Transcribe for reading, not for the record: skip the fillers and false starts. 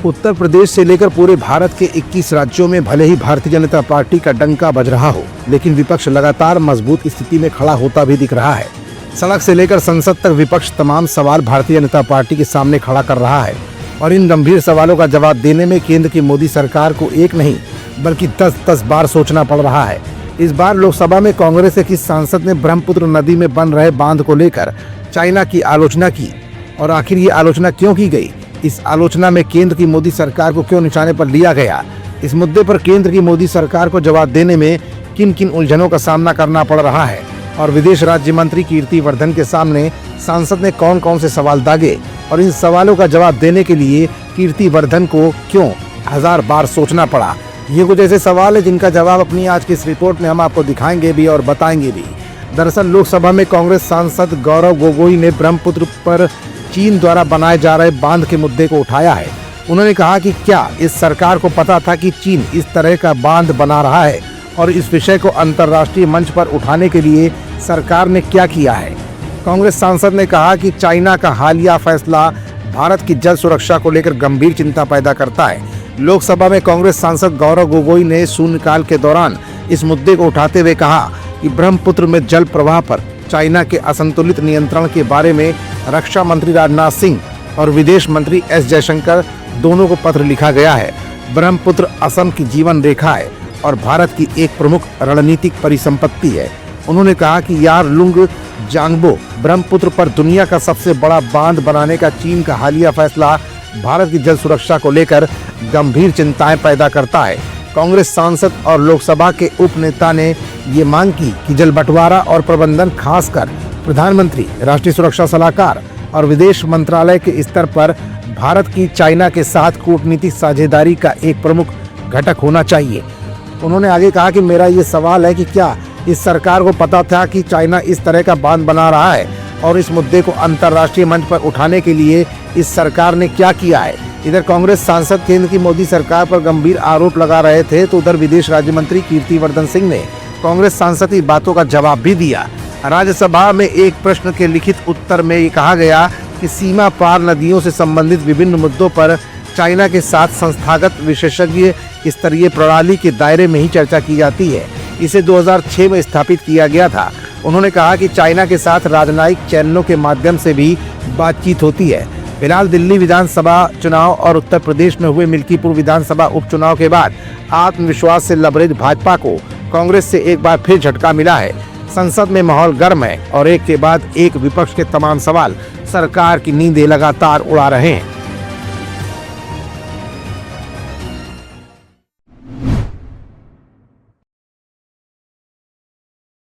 उत्तर प्रदेश से लेकर पूरे भारत के 21 राज्यों में भले ही भारतीय जनता पार्टी का डंका बज रहा हो, लेकिन विपक्ष लगातार मजबूत स्थिति में खड़ा होता भी दिख रहा है। सड़क से लेकर संसद तक विपक्ष तमाम सवाल भारतीय जनता पार्टी के सामने खड़ा कर रहा है और इन गंभीर सवालों का जवाब देने में केंद्र की मोदी सरकार को एक नहीं बल्कि 10 बार सोचना पड़ रहा है। इस बार लोकसभा में कांग्रेस के किस सांसद ने ब्रह्मपुत्र नदी में बन रहे बांध को लेकर चाइना की आलोचना की और आखिर ये आलोचना क्यों की गई? इस आलोचना में केंद्र की मोदी सरकार को क्यों निशाने पर लिया गया? इस मुद्दे पर केंद्र की मोदी सरकार को जवाब देने में किन किन उलझनों का सामना करना पड़ रहा है और विदेश राज्य मंत्री कीर्ति वर्धन के सामने सांसद ने कौन कौन से सवाल दागे और इन सवालों का जवाब देने के लिए कीर्ति वर्धन को क्यों 1000 बार सोचना पड़ा? ये कुछ ऐसे सवाल है जिनका जवाब अपनी आज की इस रिपोर्ट में हम आपको दिखाएंगे भी और बताएंगे भी। दरअसल लोकसभा में कांग्रेस सांसद गौरव गोगोई ने ब्रह्मपुत्र पर चीन द्वारा बनाए जा रहे बांध के मुद्दे को उठाया है। उन्होंने कहा कि क्या इस सरकार को पता था कि चीन इस तरह का बांध बना रहा है और इस विषय को अंतर्राष्ट्रीय मंच पर उठाने के लिए सरकार ने क्या किया है? कांग्रेस सांसद ने कहा कि चाइना का हालिया फैसला भारत की जल सुरक्षा को लेकर गंभीर चिंता पैदा करता है। लोकसभा में कांग्रेस सांसद गौरव गोगोई ने शून्यकाल के दौरान इस मुद्दे को उठाते हुए कहा कि ब्रह्मपुत्र में जल प्रवाह पर चाइना के असंतुलित नियंत्रण के बारे में रक्षा मंत्री राजनाथ सिंह और विदेश मंत्री एस जयशंकर दोनों को पत्र लिखा गया है। ब्रह्मपुत्र असम की जीवन रेखा है और भारत की एक प्रमुख रणनीतिक परिसंपत्ति है। उन्होंने कहा कि यारलुंग जांगबो ब्रह्मपुत्र पर दुनिया का सबसे बड़ा बांध बनाने का चीन का हालिया फैसला भारत की जल सुरक्षा को लेकर गंभीर चिंताएं पैदा करता है। कांग्रेस सांसद और लोकसभा के उप नेता ने ये मांग की कि जल बंटवारा और प्रबंधन खासकर प्रधानमंत्री, राष्ट्रीय सुरक्षा सलाहकार और विदेश मंत्रालय के स्तर पर भारत की चाइना के साथ कूटनीतिक साझेदारी का एक प्रमुख घटक होना चाहिए। उन्होंने आगे कहा कि मेरा ये सवाल है कि क्या इस सरकार को पता था कि चाइना इस तरह का बांध बना रहा है और इस मुद्दे को अंतर्राष्ट्रीय मंच पर उठाने के लिए इस सरकार ने क्या किया है? इधर कांग्रेस सांसद केंद्र की मोदी सरकार पर गंभीर आरोप लगा रहे थे तो उधर विदेश राज्य मंत्री कीर्ति वर्धन सिंह ने कांग्रेस सांसद की बातों का जवाब भी दिया। राज्यसभा में एक प्रश्न के लिखित उत्तर में ये कहा गया कि सीमा पार नदियों से संबंधित विभिन्न मुद्दों पर चाइना के साथ संस्थागत विशेषज्ञ स्तरीय प्रणाली के दायरे में ही चर्चा की जाती है। इसे 2006 में स्थापित किया गया था। उन्होंने कहा कि चाइना के साथ राजनयिक चैनलों के माध्यम से भी बातचीत होती है। फिलहाल दिल्ली विधानसभा चुनाव और उत्तर प्रदेश में हुए मिल्कीपुर विधानसभा उपचुनाव के बाद आत्मविश्वास से लबरेज भाजपा को कांग्रेस से एक बार फिर झटका मिला है। संसद में माहौल गर्म है और एक के बाद एक विपक्ष के तमाम सवाल सरकार की नींदें लगातार उड़ा रहे हैं।